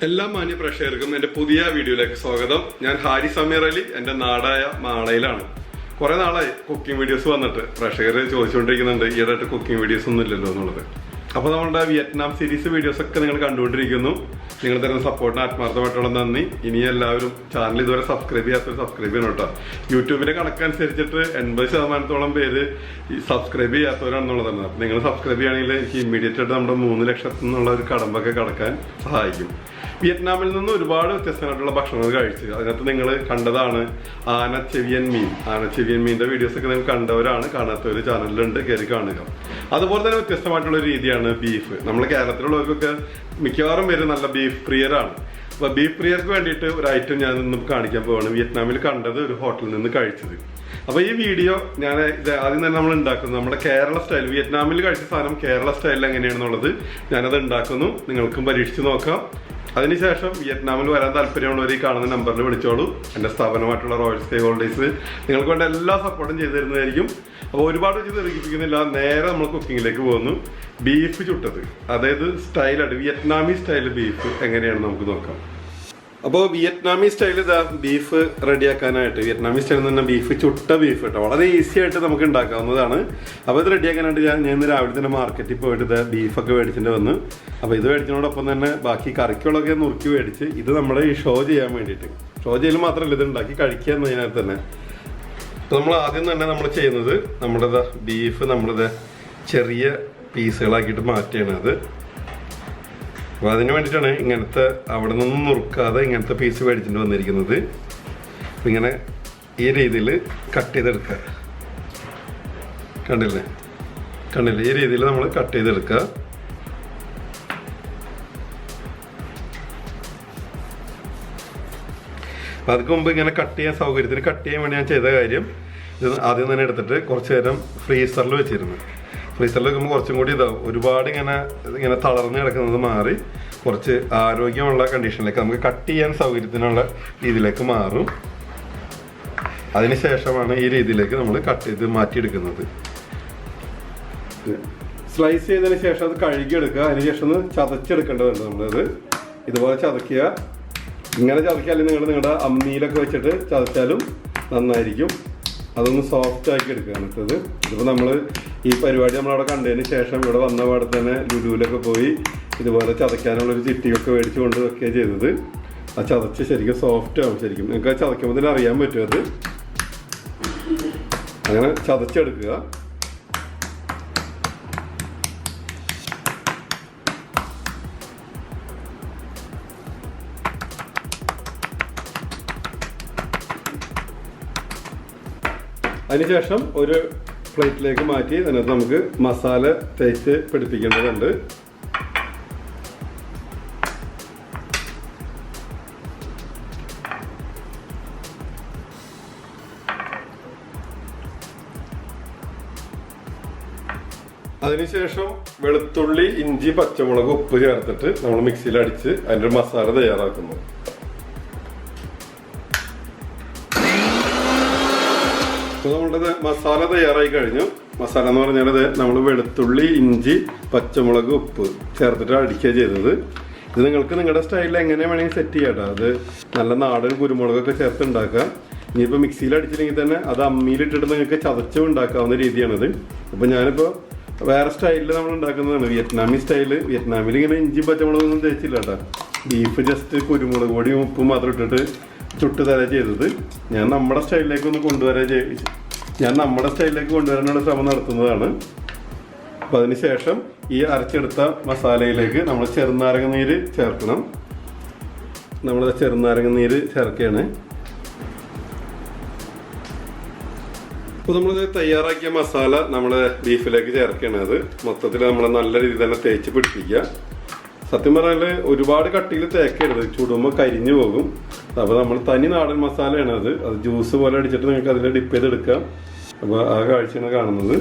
എല്ലാ മാന്യ പ്രേക്ഷകർക്കും എൻ്റെ പുതിയ വീഡിയോയിലേക്ക് സ്വാഗതം. ഞാൻ ഹാരിസ് അമീർ അലി, എൻ്റെ നാടായ മാളയിലാണ്. കുറെ നാളായി കുക്കിംഗ് വീഡിയോസ് വന്നിട്ട് പ്രേക്ഷകർ ചോദിച്ചുകൊണ്ടിരിക്കുന്നുണ്ട് ഈയിടെയായിട്ട് കുക്കിംഗ് വീഡിയോസ് ഒന്നും ഇല്ലല്ലോ എന്നുള്ളത്. അപ്പോൾ നമ്മുടെ വിയറ്റ്നാം സീരീസ് വീഡിയോസ് ഒക്കെ നിങ്ങൾ കണ്ടുകൊണ്ടിരിക്കുന്നു. നിങ്ങൾ തരുന്ന സപ്പോർട്ടിന് ആത്മാർത്ഥമായിട്ടുള്ള നന്ദി. ഇനി എല്ലാവരും ചാനൽ ഇതുവരെ സബ്സ്ക്രൈബ് ചെയ്യാത്തവർ സബ്സ്ക്രൈബ് ചെയ്യണം കേട്ടോ. യൂട്യൂബിന്റെ കണക്കനുസരിച്ചിട്ട് 80% പേര് ഈ സബ്സ്ക്രൈബ് ചെയ്യാത്തവരാണെന്നുള്ളതാണ്. അപ്പം നിങ്ങൾ സബ്സ്ക്രൈബ് ചെയ്യുകയാണെങ്കിൽ എനിക്ക് ഇമ്മീഡിയറ്റ് ആയിട്ട് നമ്മുടെ 3 ലക്ഷത്തിൽ നിന്നുള്ള ഒരു കടമ്പൊക്കെ കടക്കാൻ സഹായിക്കും. വിയറ്റ്നാമിൽ നിന്ന് ഒരുപാട് വ്യത്യസ്തമായിട്ടുള്ള ഭക്ഷണങ്ങൾ കഴിച്ച് അതിനകത്ത് നിങ്ങൾ കണ്ടതാണ് ആനച്ചെവിയൻ മീനിന്റെ വീഡിയോസ് ഒക്കെ നിങ്ങൾ കണ്ടവരാണ്, കാണാത്തവർ ചാനലിലുണ്ട്, കയറി കാണുക. അതുപോലെ തന്നെ വ്യത്യസ്തമായിട്ടുള്ള രീതിയാണ് ബീഫ്. നമ്മൾ കേരളത്തിലുള്ളവർക്കൊക്കെ മിക്കവാറും പേര് നല്ല ബീഫ് പ്രിയരാണ്. അപ്പൊ ബീഫ് പ്രിയർക്ക് വേണ്ടിയിട്ട് ഒരു ഐറ്റം ഞാൻ ഇന്ന് കാണിക്കാൻ പോവാണ്. വിയറ്റ്നാമിൽ കണ്ടത് ഒരു ഹോട്ടലിൽ നിന്ന് കഴിച്ചത്. അപ്പൊ ഈ വീഡിയോ ഞാൻ ആദ്യം തന്നെ നമ്മൾ ഉണ്ടാക്കുന്നത് നമ്മുടെ കേരള സ്റ്റൈൽ, വിയറ്റ്നാമിൽ കഴിച്ച സാധനം കേരള സ്റ്റൈലിൽ എങ്ങനെയാണെന്നുള്ളത് ഞാനത് ഉണ്ടാക്കുന്നു. നിങ്ങൾക്കും പരീക്ഷിച്ച് നോക്കാം. അതിനുശേഷം വിയറ്റ്നാമിൽ വരാൻ താല്പര്യമുള്ളവർ ഈ കാണുന്ന നമ്പറിൽ വിളിച്ചോളൂ. എൻ്റെ സ്ഥാപനമായിട്ടുള്ള റോയൽ സ്കൈ ഹോൾഡേഴ്സ് നിങ്ങൾക്ക് വേണ്ട എല്ലാ സപ്പോർട്ടും ചെയ്തു തരുന്നതായിരിക്കും. അപ്പോൾ ഒരുപാട് വെച്ച് തെറിയിപ്പിക്കുന്നില്ല, നേരെ നമ്മൾ കുക്കിങ്ങിലേക്ക് പോകുന്നു. ബീഫ് ചുട്ടത്, അതായത് സ്റ്റൈലായിട്ട് വിയറ്റ്നാമി സ്റ്റൈൽ ബീഫ് എങ്ങനെയാണെന്ന് നമുക്ക് നോക്കാം. അപ്പോൾ വിയറ്റ്നാമി സ്റ്റൈൽ ഇതാ ബീഫ് റെഡിയാക്കാനായിട്ട്, വിയറ്റ്നാമി സ്റ്റൈലിൽ നിന്ന് ബീഫ് ചുട്ട ബീഫ് കേട്ടോ, വളരെ ഈസി ആയിട്ട് നമുക്ക് ഉണ്ടാക്കാവുന്നതാണ്. അപ്പോൾ ഇത് റെഡിയാക്കാനായിട്ട് ഞാൻ ഇന്ന് രാവിലെ തന്നെ മാർക്കറ്റിൽ പോയിട്ട് ഇത് ബീഫൊക്കെ മേടിച്ചിട്ട് വന്ന്. അപ്പോൾ ഇത് മേടിച്ചതിനോടൊപ്പം തന്നെ ബാക്കി കറിക്കുകളൊക്കെ നുറുക്കി മേടിച്ച് ഇത് നമ്മുടെ ഈ ഷോ ചെയ്യാൻ വേണ്ടിയിട്ട്, ഷോ ചെയ്യൽ മാത്രമല്ല ഇത് ഉണ്ടാക്കി കഴിക്കുക എന്നതിനകത്ത് തന്നെ. അപ്പോൾ നമ്മൾ ആദ്യം തന്നെ നമ്മൾ ചെയ്യുന്നത് നമ്മുടെ ബീഫ് നമ്മളിത് ചെറിയ പീസുകളാക്കിയിട്ട് മാറ്റിയാണ് അത്. അപ്പോൾ അതിന് വേണ്ടിയിട്ടാണ് ഇങ്ങനത്തെ അവിടെ നിന്നും നുറുക്കാതെ ഇങ്ങനത്തെ പീസ് മേടിച്ചിട്ട് വന്നിരിക്കുന്നത്. അപ്പം ഇങ്ങനെ ഈ രീതിയിൽ കട്ട് ചെയ്തെടുക്കുക. കണ്ടില്ലേ ഈ രീതിയിൽ നമ്മൾ കട്ട് ചെയ്തെടുക്കുക. അപ്പം അതിന് മുമ്പ് ഇങ്ങനെ കട്ട് ചെയ്യാൻ സൗകര്യത്തിന് കട്ട് ചെയ്യാൻ വേണ്ടി ഞാൻ ചെയ്ത കാര്യം, ഇത് ആദ്യം തന്നെ എടുത്തിട്ട് കുറച്ച് നേരം ഫ്രീസറിൽ വെച്ചിരുന്നു. ഫ്രീസറിൽ വെക്കുമ്പോൾ കുറച്ചും കൂടി ഇതാവും, ഒരുപാട് ഇങ്ങനെ തളർന്ന് കിടക്കുന്നത് മാറി കുറച്ച് ആരോഗ്യമുള്ള കണ്ടീഷനിലേക്ക് നമുക്ക് കട്ട് ചെയ്യാൻ സൗകര്യത്തിനുള്ള രീതിയിലേക്ക് മാറും. അതിനുശേഷമാണ് ഈ രീതിയിലേക്ക് നമ്മൾ കട്ട് ചെയ്ത് മാറ്റിയെടുക്കുന്നത്. സ്ലൈസ് ചെയ്തതിന് ശേഷം അത് കഴുകിയെടുക്കുക. അതിനുശേഷം ഒന്ന് ചതച്ചെടുക്കേണ്ടതുണ്ട്. നമ്മളത് ഇതുപോലെ ചതയ്ക്കുക. ഇങ്ങനെ ചതയ്ക്കുക, അല്ലെങ്കിൽ നിങ്ങളുടെ അമ്മിയിലൊക്കെ വെച്ചിട്ട് ചതച്ചാലും നന്നായിരിക്കും. അതൊന്ന് സോഫ്റ്റ് ആക്കി എടുക്കുകയാണ് അടുത്തത്. ഇതിപ്പോൾ നമ്മൾ ഈ പരിപാടി നമ്മളവിടെ കണ്ടതിന് ശേഷം ഇവിടെ വന്ന പാടെ തന്നെ ലുലുവിലൊക്കെ പോയി ഇതുപോലെ ചതയ്ക്കാനുള്ളൊരു ചിട്ടിയൊക്കെ മേടിച്ച് കൊണ്ട് വെക്കുകയാണ് ചെയ്തത്. ആ ചതച്ച് ശരിക്കും സോഫ്റ്റ് ആവും. ശരിക്കും നിങ്ങൾക്ക് ആ ചതയ്ക്കുമ്പോൾ തന്നെ അറിയാൻ പറ്റും അത്. അങ്ങനെ ചതച്ചെടുക്കുക. അതിനുശേഷം ഒരു പ്ലേറ്റിലേക്ക് മാറ്റി അതിനകത്ത് നമുക്ക് മസാല തേച്ച് പിടിപ്പിക്കേണ്ടതുണ്ട്. അതിനുശേഷം വെളുത്തുള്ളി, ഇഞ്ചി, പച്ചമുളക്, ഉപ്പ് ചേർത്തിട്ട് നമ്മൾ മിക്സിയിൽ അടിച്ച് അതിൻ്റെ ഒരു മസാല തയ്യാറാക്കുന്നു. നമ്മളുടെ മസാല തയ്യാറായി കഴിഞ്ഞു. മസാല എന്ന് പറഞ്ഞാൽ നമ്മൾ വെളുത്തുള്ളി, ഇഞ്ചി, പച്ചമുളക്, ഉപ്പ് ചേർത്തിട്ട് അടിക്കുക ചെയ്തത്. ഇത് നിങ്ങൾക്ക് നിങ്ങളുടെ സ്റ്റൈലിൽ എങ്ങനെ വേണമെങ്കിൽ സെറ്റ് ചെയ്യാം കേട്ടോ. അത് നല്ല നാടൻ കുരുമുളകൊക്കെ ചേർത്ത് ഉണ്ടാക്കുക. ഇനിയിപ്പോൾ മിക്സിയിൽ അടിച്ചില്ലെങ്കിൽ തന്നെ അത് അമ്മിയിലിട്ടിട്ട് നിങ്ങൾക്ക് ചതച്ചും ഉണ്ടാക്കാവുന്ന രീതിയാണത്. അപ്പോൾ ഞാനിപ്പോൾ വേറെ സ്റ്റൈലിൽ നമ്മൾ ഉണ്ടാക്കുന്നതാണ്, വിയറ്റ്നാമി സ്റ്റൈല്. വിയറ്റ്നാമിൽ ഇങ്ങനെ ഇഞ്ചി പച്ചമുളകൊന്നും തേച്ചില്ല കേട്ടോ. ബീഫ് ജസ്റ്റ് കുരുമുളക് പൊടിയും ഉപ്പും മാത്രം ഇട്ടിട്ട് ചുട്ട് തരാ ചെയ്തത്. ഞാൻ നമ്മുടെ സ്റ്റൈലിലേക്ക് കൊണ്ടുവരാനുള്ള ശ്രമം നടത്തുന്നതാണ്. അപ്പം അതിനുശേഷം ഈ അരച്ചെടുത്ത മസാലയിലേക്ക് നമ്മൾ ചെറുനാരങ്ങ നീര് ചേർക്കണം. നമ്മൾ ചെറുനാരങ്ങ നീര് ചേർക്കുകയാണ്. അപ്പോൾ നമ്മൾ തയ്യാറാക്കിയ മസാല നമ്മൾ ബീഫിലേക്ക് ചേർക്കുകയാണ്. അത് മൊത്തത്തിൽ നമ്മൾ നല്ല രീതിയിൽ തന്നെ തേച്ച് പിടിപ്പിക്കുക. സത്യം പറഞ്ഞാൽ ഒരുപാട് കട്ടിയിൽ തേക്കരുത്, ചുടുമ്പോൾ കരിഞ്ഞു പോകും. അപ്പോൾ നമ്മൾ തനി നാടൻ മസാലയാണ് അത് ജ്യൂസ് പോലെ അടിച്ചിട്ട് നിങ്ങൾക്ക് അതിൽ ഡിപ്പ് ചെയ്തെടുക്കാം. അപ്പോൾ ആ കാഴ്ചയാണ് കാണുന്നത്.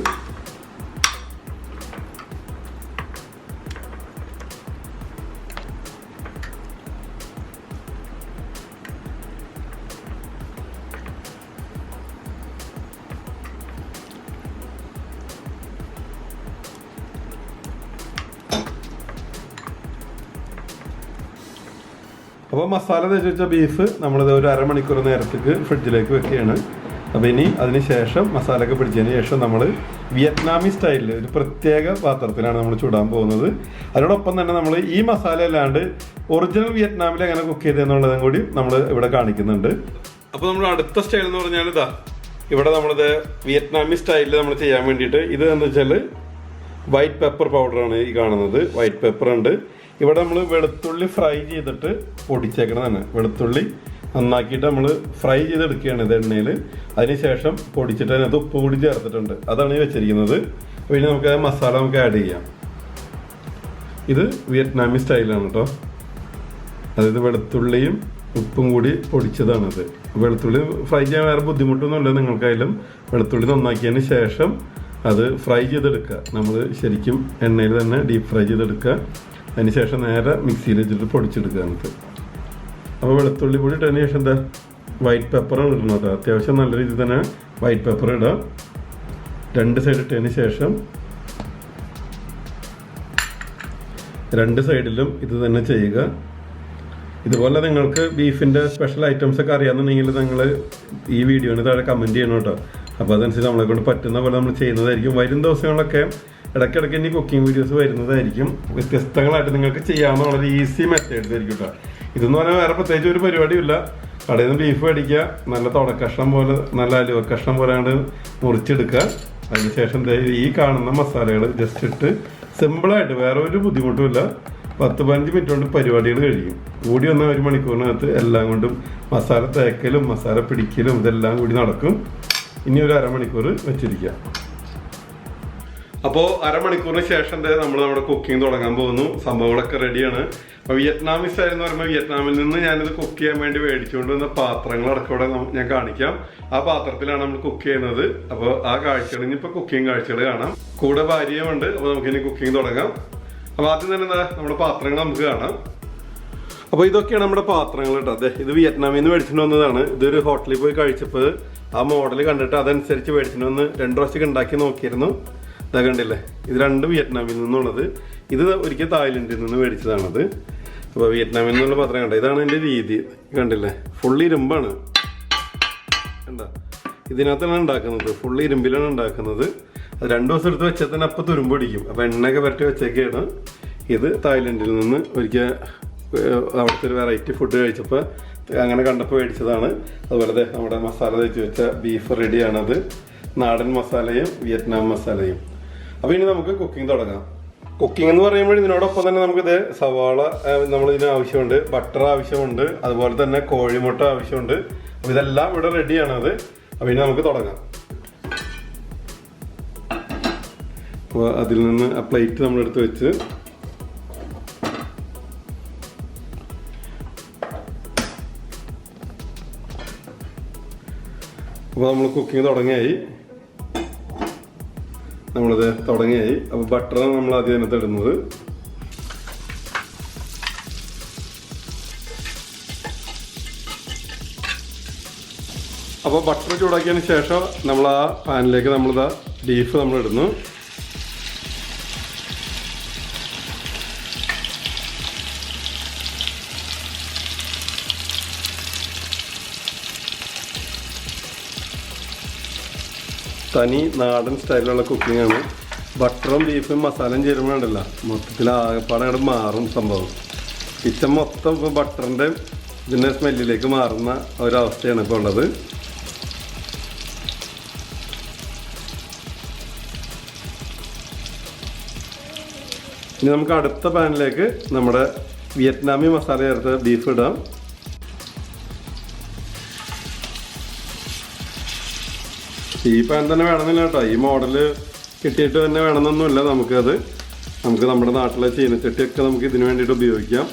അപ്പോൾ മസാല തേച്ച് വെച്ച ബീഫ് നമ്മളിത് ഒരു അരമണിക്കൂർ നേരത്തേക്ക് ഫ്രിഡ്ജിലേക്ക് വെക്കുകയാണ്. അപ്പോൾ ഇനി അതിന് ശേഷം മസാലയൊക്കെ പിടിച്ചതിന് ശേഷം നമ്മൾ വിയറ്റ്നാമി സ്റ്റൈലിൽ ഒരു പ്രത്യേക പാത്രത്തിലാണ് നമ്മൾ ചുടാൻ പോകുന്നത്. അതിനോടൊപ്പം തന്നെ നമ്മൾ ഈ മസാല അല്ലാണ്ട് ഒറിജിനൽ വിയറ്റ്നാമിൽ എങ്ങനെ കുക്ക് ചെയ്തെന്നുള്ളതും കൂടി നമ്മൾ ഇവിടെ കാണിക്കുന്നുണ്ട്. അപ്പോൾ നമ്മൾ അടുത്ത സ്റ്റൈൽ എന്ന് പറഞ്ഞാൽ ഇതാ, ഇവിടെ നമ്മളിത് വിയറ്റ്നാമി സ്റ്റൈലിൽ നമ്മൾ ചെയ്യാൻ വേണ്ടിയിട്ട് ഇത് എന്താ വെച്ചാൽ വൈറ്റ് പെപ്പർ പൗഡറാണ് ഈ കാണുന്നത്. വൈറ്റ് പെപ്പർ ഉണ്ട്. ഇവിടെ നമ്മൾ വെളുത്തുള്ളി ഫ്രൈ ചെയ്തിട്ട് പൊടിച്ചേക്കണതാണ്. വെളുത്തുള്ളി നന്നാക്കിയിട്ട് നമ്മൾ ഫ്രൈ ചെയ്തെടുക്കുകയാണ് ഇത് എണ്ണയിൽ. അതിനുശേഷം പൊടിച്ചിട്ട് അതിനകത്ത് ഉപ്പ് കൂടി ചേർത്തിട്ടുണ്ട്. അതാണ് ഈ വെച്ചിരിക്കുന്നത്. അപ്പോൾ ഇനി നമുക്ക് മസാല നമുക്ക് ആഡ് ചെയ്യാം. ഇത് വിയറ്റ്നാമി സ്റ്റൈലാണ് കേട്ടോ. അതായത് വെളുത്തുള്ളിയും ഉപ്പും കൂടി പൊടിച്ചതാണിത്. വെളുത്തുള്ളി ഫ്രൈ ചെയ്യാൻ വേറെ ബുദ്ധിമുട്ടൊന്നുമില്ല നിങ്ങൾക്കായാലും. വെളുത്തുള്ളി നന്നാക്കിയതിന് ശേഷം അത് ഫ്രൈ ചെയ്തെടുക്കുക. നമ്മൾ ശരിക്കും എണ്ണയിൽ തന്നെ ഡീപ്പ് ഫ്രൈ ചെയ്തെടുക്കുക. അതിന് ശേഷം നേരെ മിക്സിയിൽ വെച്ചിട്ട് പൊടിച്ചെടുക്കുക നമുക്ക്. അപ്പോൾ വെളുത്തുള്ളി പൊടി ഇട്ടതിന് ശേഷം എന്താ വൈറ്റ് പെപ്പറാണ് ഇടുന്നത്. അത്യാവശ്യം നല്ല രീതിയിൽ തന്നെ വൈറ്റ് പെപ്പർ ഇടുക. 2 സൈഡ് ഇട്ടതിന് ശേഷം 2 സൈഡിലും ഇത് തന്നെ ചെയ്യുക. ഇതുപോലെ നിങ്ങൾക്ക് ബീഫിൻ്റെ സ്പെഷ്യൽ ഐറ്റംസ് ഒക്കെ അറിയാമെന്നുണ്ടെങ്കിൽ നിങ്ങൾ ഈ വീഡിയോന് താഴെ കമൻറ്റ് ചെയ്യണം കേട്ടോ. അപ്പോൾ അതനുസരിച്ച് നമ്മളെ കൊണ്ട് പറ്റുന്ന പോലെ നമ്മൾ ചെയ്യുന്നതായിരിക്കും. വരും ദിവസങ്ങളിലൊക്കെ ഇടയ്ക്കിടയ്ക്ക് ഇനി കുക്കിംഗ് വീഡിയോസ് വരുന്നതായിരിക്കും. വ്യത്യസ്തങ്ങളായിട്ട് നിങ്ങൾക്ക് ചെയ്യാവുന്ന വളരെ ഈസി മെത്തേഡ്സ് ആയിരിക്കും കേട്ടോ. ഇതെന്ന് പറഞ്ഞാൽ വേറെ പ്രത്യേകിച്ച് ഒരു പരിപാടിയില്ല. കടയിൽ നിന്ന് ബീഫ് മേടിക്കുക, നല്ല തുടക്കഷ്ണം പോലെ നല്ല അലുവ കഷ്ണം പോലെ അങ്ങോട്ട് മുറിച്ചെടുക്കുക. അതിനുശേഷം ഈ കാണുന്ന മസാലകൾ ജസ്റ്റ് ഇട്ട് സിമ്പിളായിട്ട്, വേറെ ഒരു ബുദ്ധിമുട്ടുമില്ല, 10-15 മിനിറ്റ് കൊണ്ട് പരിപാടികൾ കഴിയും. കൂടി വന്ന 1 മണിക്കൂറിനകത്ത് എല്ലാം കൊണ്ടും മസാല തേക്കലും മസാല പിടിക്കലും ഇതെല്ലാം കൂടി നടക്കും. ഇനി ഒരു അരമണിക്കൂർ വെച്ചിരിക്കുക. അപ്പോൾ അരമണിക്കൂറിന് ശേഷം നമ്മൾ നമ്മുടെ കുക്കിംഗ് തുടങ്ങാൻ പോകുന്നു. സംഭവങ്ങളൊക്കെ റെഡിയാണ്. അപ്പോൾ വിയറ്റ്നാമി സ്റ്റൈൽ എന്ന് പറയുമ്പോൾ വിയറ്റ്നാമിൽ നിന്ന് ഞാനിത് കുക്ക് ചെയ്യാൻ വേണ്ടി മേടിച്ചുകൊണ്ട് വന്ന പാത്രങ്ങളടക്കം ഇവിടെ ഞാൻ കാണിക്കാം. ആ പാത്രത്തിലാണ് നമ്മൾ കുക്ക് ചെയ്യുന്നത്. അപ്പോൾ ആ കാഴ്ചകൾ ഇനിയിപ്പോൾ കുക്കിംഗ് കാഴ്ചകൾ കാണാം. കൂടെ ഭാര്യയുമുണ്ട്. അപ്പോൾ നമുക്കിനി കുക്കിംഗ് തുടങ്ങാം. അപ്പോൾ ആദ്യം തന്നെ നമ്മുടെ പാത്രങ്ങൾ നമുക്ക് കാണാം. അപ്പോൾ ഇതൊക്കെയാണ് നമ്മുടെ പാത്രങ്ങൾ കേട്ടോ. അതെ, ഇത് വിയറ്റ്നാമിൽ നിന്ന് മേടിച്ചിട്ട് വന്നതാണ്. ഇതൊരു ഹോട്ടലിൽ പോയി കഴിച്ചപ്പോൾ ആ മോഡൽ കണ്ടിട്ട് അതനുസരിച്ച് മേടിച്ചിട്ട് വന്ന് 2 പ്രാവശ്യം ഉണ്ടാക്കി നോക്കിയിരുന്നു. ഇതാ കണ്ടില്ലേ, ഇത് 2 വിയറ്റ്നാമിൽ നിന്നുള്ളത്. ഇത് ഒരിക്കൽ തായ്ലൻഡിൽ നിന്ന് മേടിച്ചതാണത്. അപ്പോൾ വിയറ്റ്നാമിൽ നിന്നുള്ള പാത്രം കണ്ട, ഇതാണ് എൻ്റെ രീതി. കണ്ടില്ലേ, ഫുള്ള് ഇരുമ്പാണ് കണ്ട. ഇതിനകത്താണ് ഉണ്ടാക്കുന്നത്, ഫുള്ള് ഇരുമ്പിലാണ് ഉണ്ടാക്കുന്നത്. അത് 2 ദിവസം എടുത്ത് വെച്ചാൽ തന്നെ അപ്പം തുരുമ്പ് പിടിക്കും. അപ്പോൾ എണ്ണയൊക്കെ പുരട്ടി വെച്ചേക്കാണ്. ഇത് തായ്ലൻഡിൽ നിന്ന് ഒരിക്കൽ അവിടുത്തെ ഒരു വെറൈറ്റി ഫുഡ് കഴിച്ചപ്പോൾ അങ്ങനെ കണ്ടപ്പോൾ മേടിച്ചതാണ്. അതുപോലെ നമ്മുടെ മസാല തേച്ച് വെച്ച ബീഫ് റെഡിയാണത്. നാടൻ മസാലയും വിയറ്റ്നാം മസാലയും. അപ്പോൾ ഇനി നമുക്ക് കുക്കിംഗ് തുടങ്ങാം. കുക്കിംഗ് എന്ന് പറയുമ്പോൾ ഇതിനോടൊപ്പം തന്നെ നമുക്കിത് സവാള നമ്മളിതിന് ആവശ്യമുണ്ട്, ബട്ടർ ആവശ്യമുണ്ട്, അതുപോലെ തന്നെ കോഴിമുട്ട ആവശ്യമുണ്ട്. അപ്പോൾ ഇതെല്ലാം ഇവിടെ റെഡിയാണത്. അപ്പോൾ ഇനി നമുക്ക് തുടങ്ങാം. അപ്പോൾ അതിൽ നിന്ന് ആ പ്ലേറ്റ് നമ്മളെടുത്ത് വെച്ച് അപ്പോൾ നമ്മൾ കുക്കിംഗ് തുടങ്ങിയായി. അപ്പോൾ ബട്ടറാണ് നമ്മൾ ആദ്യം അതിനകത്ത് ഇടുന്നത്. അപ്പോൾ ബട്ടർ ചൂടാക്കിയതിന് ശേഷം നമ്മൾ ആ പാനിലേക്ക് നമ്മളിതാ ബീഫ് നമ്മളിടുന്നു. തനി നാടൻ സ്റ്റൈലിലുള്ള കുക്കിംഗ് ആണ്. ബട്ടറും ബീഫും മസാലയും ചേരുമ്പോഴല്ല മൊത്തത്തിൽ ആകെപ്പാടെ അങ്ങോട്ട് മാറും സംഭവം. കിച്ചൺ മൊത്തം ഇപ്പോൾ ബട്ടറിൻ്റെ ഇതിൻ്റെ സ്മെല്ലിലേക്ക് മാറുന്ന ഒരവസ്ഥയാണ് ഇപ്പോൾ ഉള്ളത്. ഇനി നമുക്ക് അടുത്ത പാനിലേക്ക് നമ്മുടെ വിയറ്റ്നാമി മസാല ചേർത്ത് ബീഫ് ഇടാം. ഈ പാൻ തന്നെ വേണമെന്നില്ല കേട്ടോ. ഈ മോഡല് കിട്ടിയിട്ട് തന്നെ വേണമെന്നൊന്നുമില്ല. നമുക്ക് നമ്മുടെ നാട്ടിലെ ചീനച്ചട്ടിയൊക്കെ നമുക്ക് ഇതിനു വേണ്ടിയിട്ട് ഉപയോഗിക്കാം.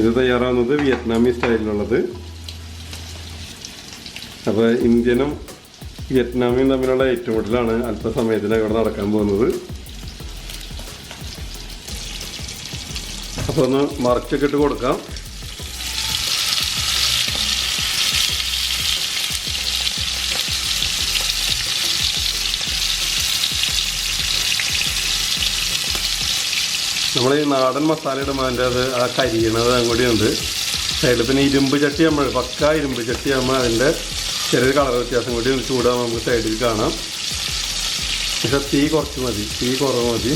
ഇത് തയ്യാറാവുന്നത് വിയറ്റ്നാമി സ്റ്റൈലിലുള്ളത്. അപ്പോൾ ഇന്ത്യനും വിയറ്റ്നാമിയും തമ്മിലുള്ള ഏറ്റുമുട്ടലാണ് അല്പസമയത്തിനകം ഇവിടെ നടക്കാൻ പോകുന്നത്. അപ്പോൾ ഒന്ന് മറിച്ചൊക്കെ ഇട്ട് കൊടുക്കാം. നമ്മൾ ഈ നാടൻ മസാല ഇടുമ്പോൾ അതിൻ്റെ അത് ആ കരിയണത് കൂടി ഉണ്ട് സൈഡിൽ. പിന്നെ ഇരുമ്പ് ചട്ടി നമ്മൾ പക്ക ഇരുമ്പ് ചട്ടി ആകുമ്പോൾ അതിൻ്റെ ചെറിയൊരു കളർ വ്യത്യാസം കൂടി ചൂടാകുമ്പോൾ നമുക്ക് സൈഡിൽ കാണാം. പക്ഷെ തീ കുറച്ച് മതി, തീ കുറവ് മതി.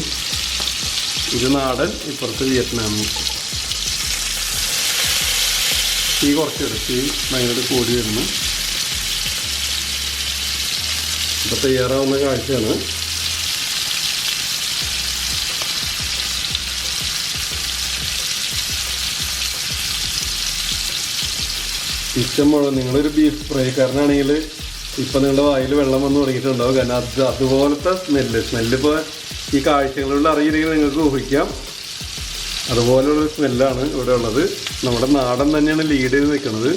ഇത് നാടൻ, ഇപ്പുറത്ത് വിയറ്റ്നാമി. തീ കുറച്ചിടും, തീ ഭയങ്കര കൂടി വരുന്നു. ഇപ്പം തയ്യാറാവുന്ന കാഴ്ചയാണ്. ഇഷ്ടമുള്ള നിങ്ങളൊരു ബീഫ് ഫ്രൈക്കാരനാണെങ്കിൽ ഇപ്പം നിങ്ങളുടെ വായിൽ വെള്ളം വന്ന് തുടങ്ങിയിട്ടുണ്ടാവും. കാരണം അതുപോലത്തെ സ്മെല്ലിപ്പോൾ ഈ കാഴ്ചകളിലുള്ള അറിയില്ലെങ്കിൽ നിങ്ങൾക്ക് ഊഹിക്കാം. അതുപോലുള്ളൊരു സ്മെല്ലാണ് ഇവിടെ ഉള്ളത്. നമ്മുടെ നാടൻ തന്നെയാണ് ലീഡ് ചെയ്ത് നിൽക്കുന്നത്.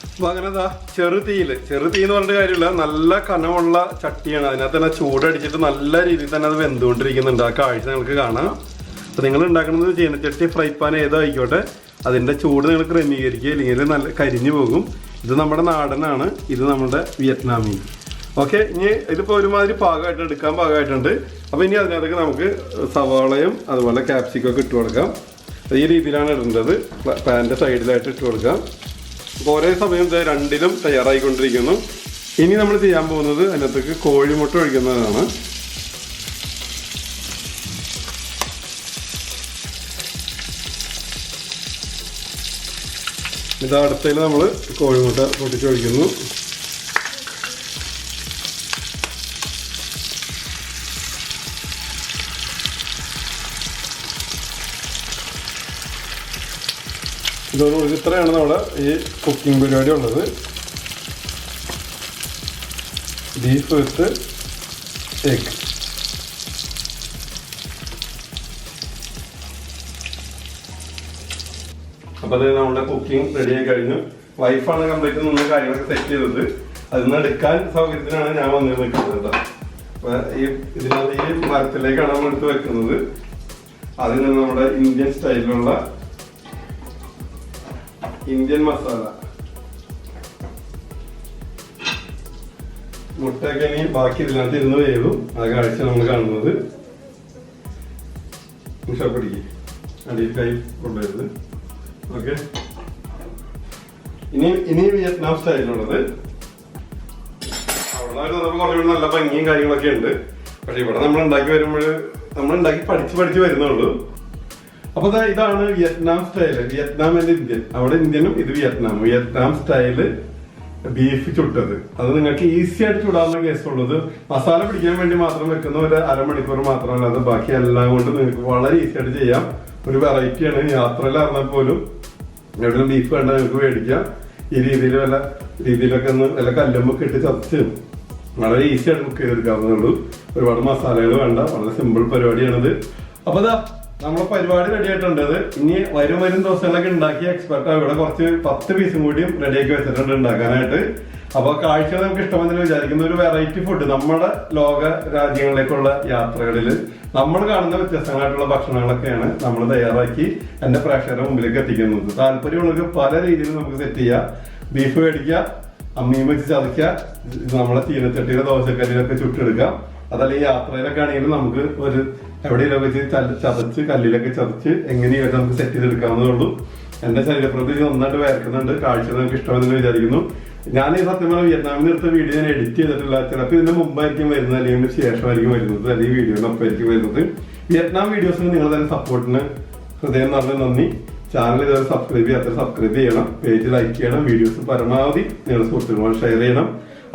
അപ്പോൾ അങ്ങനെ ചെറു തീ എന്ന് പറഞ്ഞിട്ട് കാര്യമില്ല, നല്ല കനമുള്ള ചട്ടിയാണ്. അതിനകത്ത് തന്നെ ചൂടടിച്ചിട്ട് നല്ല രീതിയിൽ തന്നെ അത് വെന്തുകൊണ്ടിരിക്കുന്നുണ്ട്. ആ കാഴ്ച നിങ്ങൾക്ക് കാണാം. അപ്പോൾ നിങ്ങൾ ഉണ്ടാക്കുന്നത് ചീനച്ചട്ടി, ഫ്രൈ പാൻ ഏതോ ആയിക്കോട്ടെ, അതിൻ്റെ ചൂട് നിങ്ങൾ ക്രമീകരിക്കുക, ഇല്ലെങ്കിൽ നല്ല കരിഞ്ഞു പോകും. ഇത് നമ്മുടെ നാടനാണ്, ഇത് നമ്മുടെ വിയറ്റ്നാമി. ഓക്കെ, ഇനി ഇതിപ്പോൾ ഒരുമാതിരി പാകമായിട്ട് എടുക്കാൻ പാകമായിട്ടുണ്ട്. അപ്പോൾ ഇനി അതിനകത്തേക്ക് നമുക്ക് സവാളയും അതുപോലെ ക്യാപ്സിക്കൊക്കെ ഇട്ട് കൊടുക്കാം. ഈ രീതിയിലാണ് ഇടേണ്ടത്. പാൻ്റെ സൈഡിലായിട്ട് ഇട്ട് കൊടുക്കാം. അപ്പോൾ ഒരേ സമയം രണ്ടിലും തയ്യാറായിക്കൊണ്ടിരിക്കുന്നു. ഇനി നമ്മൾ ചെയ്യാൻ പോകുന്നത് അതിനകത്തേക്ക് കോഴിമുട്ട ഒഴിക്കുന്നതാണ്. ഇത് അടുത്തതിൽ നമ്മൾ കോഴിമുട്ട പൊട്ടിച്ചൊഴിക്കുന്നു. ഇതോടുകൂടി ഇത്രയാണ് നമ്മുടെ ഈ കുക്കിംഗ് പരിപാടി ഉള്ളത്. ബീഫ് വിത്ത് എഗ്. അപ്പോൾ അത് നമ്മുടെ കുക്കിംഗ് റെഡി ആയി കഴിഞ്ഞു. വൈഫാണ് കംപ്ലീറ്റ് നിന്ന് കാര്യങ്ങളൊക്കെ സെറ്റ് ചെയ്തത്. അതിൽ നിന്ന് എടുക്കാൻ സൗകര്യത്തിനാണ് ഞാൻ വന്ന് നിൽക്കുന്നത്. അപ്പോൾ ഇതിനകത്ത് ഈ മരത്തിലേക്കാണ് നമ്മൾ എടുത്ത് വെക്കുന്നത്. അതിൽ നിന്ന് നമ്മുടെ ഇന്ത്യൻ സ്റ്റൈലിലുള്ള ഇന്ത്യൻ മസാല, മുട്ടയൊക്കെ ഇനി ബാക്കി ഇതിനകത്ത് ഇരുന്ന് വേവും. ആ കാഴ്ച നമ്മൾ കാണുന്നത്. പിടിക്ക്, അടിയിൽ കൈ കൊണ്ടുവരുന്നത്. ഓക്കെ, ഇനി വിയറ്റ്നാം സ്റ്റൈലിലുള്ളത്. അവിടെ കുറച്ചുകൂടി നല്ല ഭംഗിയും കാര്യങ്ങളൊക്കെ ഉണ്ട്. പക്ഷെ ഇവിടെ നമ്മൾ ഉണ്ടാക്കി വരുമ്പോൾ നമ്മൾ ഉണ്ടാക്കി പഠിച്ച് വരുന്നുള്ളൂ. അപ്പൊ ഇതാണ് Vietnam style. Vietnam and Indian. അവിടെ ഇന്ത്യനും ഇത് വിയറ്റ്നാം. വിയറ്റ്നാം സ്റ്റൈല് ബീഫ് ചുട്ടത്. അത് നിങ്ങൾക്ക് ഈസി ആയിട്ട് ചുടാവുന്ന കേസുള്ളത്. മസാല പിടിക്കാൻ വേണ്ടി മാത്രം വെക്കുന്ന ഒരു അരമണിക്കൂർ മാത്രമല്ല, അത് ബാക്കി എല്ലാം കൊണ്ട് നിങ്ങൾക്ക് വളരെ ഈസി ആയിട്ട് ചെയ്യാം. ഒരു വെറൈറ്റിയാണ്. യാത്രയിലായിരുന്നാൽ പോലും എവിടെയും ബീഫ് വേണ്ട നിങ്ങൾക്ക് മേടിക്കാം. ഈ രീതിയിൽ രീതിയിലൊക്കെ ഒന്ന് വല്ല കല്ലുമ്പൊക്കെ ഇട്ട് ചതച്ച് വളരെ ഈസി ആയിട്ട് കുക്ക് ചെയ്തെടുക്കാവുന്നതുള്ളൂ. ഒരുപാട് മസാലകൾ വേണ്ട. വളരെ സിമ്പിൾ പരിപാടിയാണിത്. അപ്പൊ നമ്മളെ പരിപാടി റെഡി ആയിട്ടുണ്ട്. ഇനി വരും ദിവസങ്ങളൊക്കെ ഉണ്ടാക്കി എക്സ്പെർട്ട് ഇവിടെ കുറച്ച് 10 പീസും കൂടിയും റെഡിയാക്കി വെച്ചിട്ടുണ്ട് ഉണ്ടാക്കാനായിട്ട്. അപ്പൊ കാഴ്ച നമുക്ക് ഇഷ്ടമെന്ന് വിചാരിക്കുന്ന ഒരു വെറൈറ്റി ഫുഡ് നമ്മുടെ ലോക രാജ്യങ്ങളിലേക്കുള്ള യാത്രകളിൽ നമ്മൾ കാണുന്ന വ്യത്യസ്തങ്ങളായിട്ടുള്ള ഭക്ഷണങ്ങളൊക്കെയാണ് നമ്മൾ തയ്യാറാക്കി എന്റെ പ്രേക്ഷകരുടെ മുമ്പിലേക്ക് എത്തിക്കുന്നത്. താല്പര്യമുള്ളവർക്ക് പല രീതിയിൽ നമുക്ക് സെറ്റ് ചെയ്യാം. ബീഫ് മേടിക്കുക, അമ്മിയും വെച്ച് ചതയ്ക്കുക, നമ്മളെ ചീനച്ചട്ടിയിലെ ദോശക്കല്ലിലൊക്കെ ചുട്ടെടുക്കാം. അതല്ലെങ്കിൽ യാത്രയിലൊക്കെ ആണെങ്കിൽ നമുക്ക് ഒരു എവിടെയെങ്കിലും വെച്ച് ചതച്ച് കല്ലിലൊക്കെ ചതച്ച് എങ്ങനെയൊക്കെ നമുക്ക് സെറ്റ് ചെയ്തെടുക്കാവുന്നതേ ഉള്ളൂ. എന്റെ ശരീരപ്രകൃതി നന്നായിട്ട് വരക്കുന്നുണ്ട്. കാഴ്ച നമുക്ക് ഇഷ്ടമെന്ന് വിചാരിക്കുന്നു. ഞാൻ ഈ സത്യം പറഞ്ഞാൽ വിയറ്റ്നാമിൽ എടുത്ത വീഡിയോ ഞാൻ എഡിറ്റ് ചെയ്തിട്ടില്ല. ചിലപ്പോൾ ഇതിന്റെ മുമ്പായിരിക്കും വരുന്നത്, അല്ലെങ്കിൽ ശേഷമായിരിക്കും വരുന്നത്, അല്ലെങ്കിൽ വീഡിയോയുടെ ഒപ്പമായിരിക്കും വരുന്നത്. വിയറ്റ്നാം വീഡിയോസിന് നിങ്ങൾ തന്നെ സപ്പോർട്ടിന് ഹൃദയം നിറഞ്ഞ നന്ദി. ചാനൽ ഇതുവരെ സബ്സ്ക്രൈബ് ചെയ്യാത്ത സബ്സ്ക്രൈബ് ചെയ്യണം, പേജ് ലൈക്ക് ചെയ്യണം, വീഡിയോസ് പരമാവധി നിങ്ങളുടെ സുഹൃത്തുക്കളുമായി ഷെയർ ചെയ്യണം.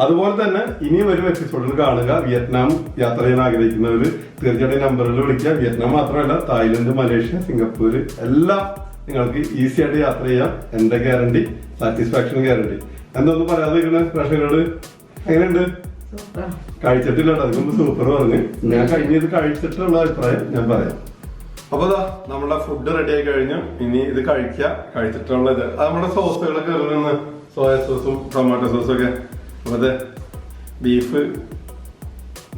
അതുപോലെ തന്നെ ഇനിയും ഒരു എപ്പിസോഡിൽ കാണുക. വിയറ്റ്നാം യാത്ര ചെയ്യാൻ ആഗ്രഹിക്കുന്നവർ തീർച്ചയായിട്ടും നമ്പറിൽ വിളിക്കുക. വിയറ്റ്നാം മാത്രമല്ല, തായ്ലൻഡ്, മലേഷ്യ, സിംഗപ്പൂർ എല്ലാം നിങ്ങൾക്ക് ഈസി ആയിട്ട് യാത്ര ചെയ്യാം. എന്റെ ഗ്യാരണ്ടി, സാറ്റിസ്ഫാക്ഷൻ ഗ്യാരണ്ടി. എന്തൊന്നും പറയാതിരിക്കുന്ന പ്രേക്ഷകരോട് എങ്ങനെയുണ്ട്? കഴിച്ചിട്ടില്ല, അതിന് സൂപ്പർ പറഞ്ഞു. ഞാൻ കഴിഞ്ഞത് കഴിച്ചിട്ടുള്ള അഭിപ്രായം ഞാൻ പറയാം. അപ്പൊ നമ്മുടെ ഫുഡ് റെഡി ആയി കഴിഞ്ഞു. ഇനി ഇത് കഴിച്ചിട്ടുള്ളത് നമ്മുടെ സോസുകളൊക്കെ ഇറങ്ങുന്ന സോയ സോസും ടൊമാറ്റോ സോസും ഒക്കെ. അതെ, ബീഫ്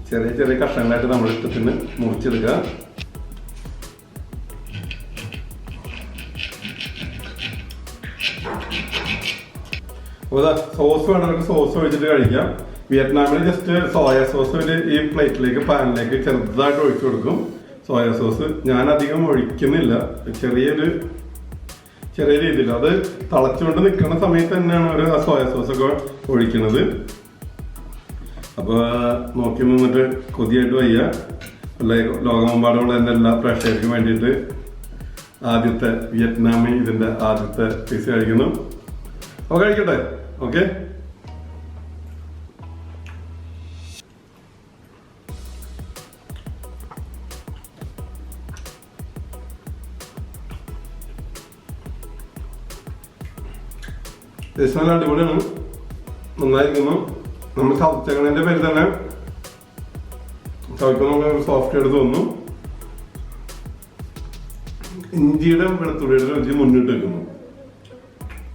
ചെറിയ ചെറിയ കഷ്ണങ്ങളായിട്ട് നമ്മൾ ഇഷ്ടത്തിന് മുറിച്ചെടുക്കുക. അപ്പോൾ സോസ് വേണമെങ്കിൽ സോസ് ഒഴിച്ചിട്ട് കഴിക്കാം. വിയറ്റ്നാമിൽ ജസ്റ്റ് സോയ സോസ് ഈ പ്ലേറ്റിലേക്ക് പാനിലേക്ക് ചെറുതായിട്ട് ഒഴിച്ചു കൊടുക്കും. സോയ സോസ് ഞാൻ അധികം ഒഴിക്കുന്നില്ല, ചെറിയ രീതിയിൽ. അത് തിളച്ചുകൊണ്ട് നിൽക്കുന്ന സമയത്ത് തന്നെയാണ് ഒരു സോയ സോസ് ഒക്കെ ഒഴിക്കുന്നത്. അപ്പോൾ നോക്കി നിന്നിട്ട് കൊതിയായിട്ട് വയ്യ. ലോകമെമ്പാടുമുള്ള എൻ്റെ എല്ലാ പ്രേക്ഷകർക്കും വേണ്ടിയിട്ട് ആദ്യത്തെ വിയറ്റ്നാമി ഇതിൻ്റെ ആദ്യത്തെ പീസ് കഴിക്കുന്നു. അപ്പോൾ കഴിക്കട്ടെ. ഓക്കെ, ടേസ്റ്റ് നല്ല അടിപൊളിയാണ്, നന്നായിരിക്കുന്നു. നമ്മൾ ചതച്ചേക്കണതിൻ്റെ പേര് തന്നെ ചവയ്ക്കുമ്പോൾ ഒരു സോഫ്റ്റ് ആയിട്ട് തോന്നുന്നു. ഇഞ്ചിയുടെ വെളുത്തുള്ളിയുടെ രുചി മുന്നിട്ട് വെക്കുന്നു.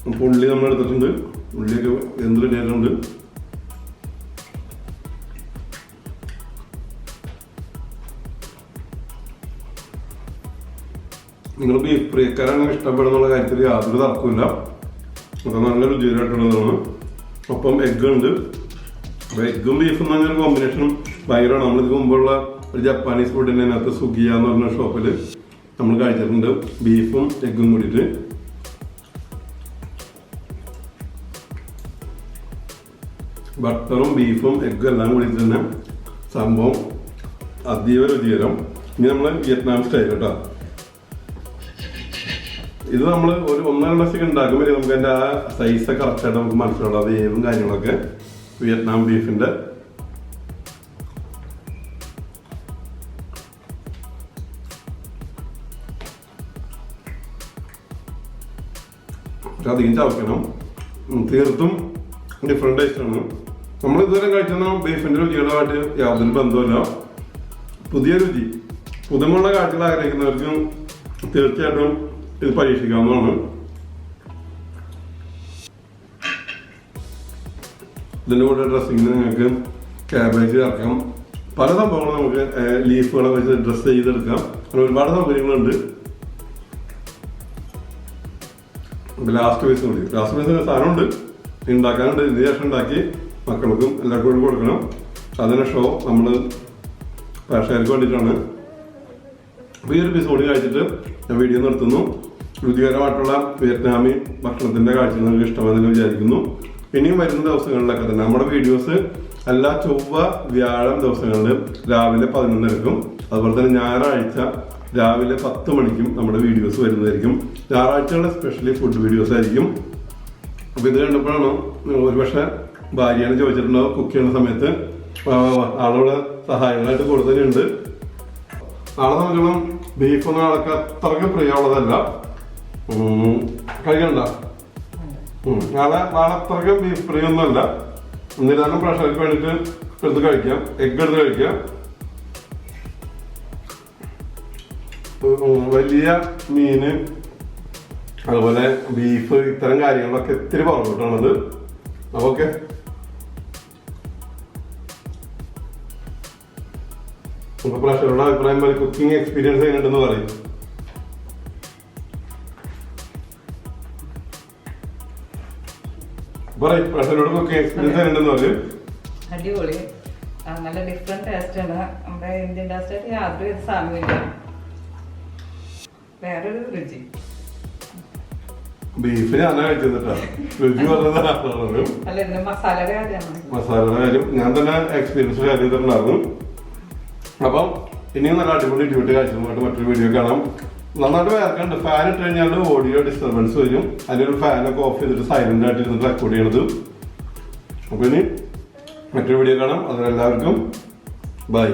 അപ്പോൾ ഉള്ളി നമ്മൾ എടുത്തിട്ടുണ്ട്, ഉള്ളിയൊക്കെ എന്ത് റെഡിയായിട്ടുണ്ട്. നിങ്ങൾ ബീഫ് പ്രിയക്കാരാണ് ഇഷ്ടപ്പെടുന്നുള്ള കാര്യത്തിൽ യാതൊരു തർക്കമില്ല. അത് നല്ല രുചികരമായിട്ടുള്ളതാണ്. ഒപ്പം എഗ്ഗ് ഉണ്ട്. അപ്പോൾ എഗ്ഗും ബീഫും എന്ന് പറഞ്ഞൊരു കോമ്പിനേഷനും ഭയങ്കരമാണ്. നമ്മളിത് മുമ്പുള്ള ഒരു ജപ്പാനീസ് ഫുഡിൻ്റെ അതിനകത്ത് സുഗിയ എന്ന് പറഞ്ഞ ഷോപ്പിൽ നമ്മൾ കഴിച്ചിട്ടുണ്ട്, ബീഫും എഗ്ഗും കൂടിയിട്ട്. ബട്ടറും ബീഫും എഗ്ഗും എല്ലാം കൂടിയിട്ട് തന്നെ സംഭവം അതീവ രുചികരം. ഇനി നമ്മൾ വിയറ്റ്നാം സ്റ്റൈൽ കേട്ടോ. ഇത് നമ്മൾ ഒരു 1-2 ദിവസം ഉണ്ടാക്കുമ്പോൾ നമുക്ക് അതിൻ്റെ ആ സൈസ് കറക്റ്റായിട്ട് നമുക്ക് മനസ്സിലാവും, അത് ഏതും കാര്യങ്ങളൊക്കെ. വിയറ്റ്നാം ബീഫിൻ്റെ അധികം ചവയ്ക്കണം. തീർത്തും ഡിഫറെൻ്റ് ടേസ്റ്റാണ്. നമ്മൾ ഇതുവരെ കഴിക്കുന്ന ബീഫിൻ്റെ രുചികളുമായിട്ട് യാതൊരു ബന്ധമില്ല. പുതിയ രുചി, പുതുമുള്ള കാഴ്ചകൾ ആഗ്രഹിക്കുന്നവർക്കും തീർച്ചയായിട്ടും ഇത് പരീക്ഷിക്കാവുന്നതാണ്. ഇതിൻ്റെ കൂടെ ഡ്രസ്സിങ്ങിന് നിങ്ങൾക്ക് ക്യാബേജ് ചേർക്കാം, പല സംഭവങ്ങളും നമുക്ക് ലീഫുകളെ വെച്ച് ഡ്രസ്സ് ചെയ്തെടുക്കാം. അങ്ങനെ ഒരുപാട് സൗകര്യങ്ങളുണ്ട്. ലാസ്റ്റ് പീസ് സാധനമുണ്ട്, ഉണ്ടാക്കാനുണ്ട്. ഇതിന് ശേഷം ഉണ്ടാക്കി മക്കൾക്കും എല്ലാവർക്കും കൊടുക്കണം. അതിന് ഷോ നമ്മൾ പ്രേക്ഷകർക്ക് വേണ്ടിയിട്ടാണ്. അപ്പോൾ ഈ ഒരു പീസ് കൂടി കഴിച്ചിട്ട് ഞാൻ വീഡിയോ നിർത്തുന്നു. രുചികരമായിട്ടുള്ള വിയറ്റ്നാമി ഭക്ഷണത്തിൻ്റെ കാഴ്ച നിങ്ങൾക്ക് ഇഷ്ടമാണെന്ന് വിചാരിക്കുന്നു. ഇനിയും വരുന്ന ദിവസങ്ങളിലൊക്കെ തന്നെ നമ്മുടെ വീഡിയോസ് എല്ലാ ചൊവ്വ വ്യാഴം ദിവസങ്ങളിൽ രാവിലെ 11:00-ക്കും അതുപോലെ തന്നെ ഞായറാഴ്ച രാവിലെ 10 മണിക്കും നമ്മുടെ വീഡിയോസ് വരുന്നതായിരിക്കും. ഞായറാഴ്ചകളുടെ സ്പെഷ്യലി ഫുഡ് വീഡിയോസ് ആയിരിക്കും. അപ്പോൾ ഇത് കണ്ടപ്പോഴാണ് ഒരുപക്ഷെ ഭാര്യയാണ് ചോദിച്ചിട്ടുണ്ടാവും കുക്ക് ചെയ്യുന്ന സമയത്ത് ആളുകളെ സഹായങ്ങളായിട്ട് കൊടുത്തതുണ്ട്. നാളെ നമുക്കൊന്നും ബീഫൊന്നും ആൾക്ക് അത്രയ്ക്ക് പ്രിയമുള്ളതല്ല, കഴിക്കണ്ട. നാളെ അത്രയ്ക്ക് ബീഫ് പ്രിയൊന്നുമല്ല. എന്നിരുന്നാലും പ്രഷർക്ക് വേണ്ടിയിട്ട് എടുത്ത് കഴിക്കാം, എഗ്ഗ് എടുത്ത് കഴിക്കാം. വലിയ മീന് അതുപോലെ ബീഫ് ഇത്തരം കാര്യങ്ങളൊക്കെ ഇത്തിരി പുറകോട്ടാണത്. അപ്പോൾ ഓക്കെ, നമുക്ക് പ്രഷറുടെ അഭിപ്രായം പോലെ കുക്കിംഗ് എക്സ്പീരിയൻസ് എങ്ങനെയുണ്ടെന്ന് പറയും. പ്രഷറോട് കുക്കിംഗ് എക്സ്പീരിയൻസ് എങ്ങനെയുണ്ടെന്ന് പറയും. അടിപൊളി, നല്ല ഡിഫറെന്റ് ടേസ്റ്റ് ആണ്. നമ്മുടെ ഇന്ത്യൻ ടേസ്റ്റ് യാതൊരു സാമ്യമില്ല, വേറൊരു രുചി. ബീഫ് ഞാൻ കഴിച്ചിട്ടാ രുചി പറഞ്ഞത് മസാലയുടെ കാര്യമാണ്. മസാലയുടെ കാര്യം ഞാൻ തന്നെ എക്സ്പീരിയൻസ് ഷെയർ ചെയ്തിട്ടുണ്ടായിരുന്നു. അപ്പം ഇനിയും നല്ല അടിപൊളി ഡ്യൂട്ടി കാഴ്ചയുമായിട്ട് മറ്റൊരു വീഡിയോ കാണാം. നന്നായിട്ട് വേർക്കുണ്ട്. ഫാൻ ഇട്ട് കഴിഞ്ഞാൽ ഓഡിയോ ഡിസ്റ്റർബൻസ് വരും. അതിനൊരു ഫാനൊക്കെ ഓഫ് ചെയ്തിട്ട് സൈലന്റ് ആയിട്ട് ഇരുന്നിട്ട് റെക്കോർഡ് ചെയ്യണത്. അപ്പോൾ ഇനി മറ്റൊരു വീഡിയോ കാണാം. അതിലെല്ലാവർക്കും ബൈ.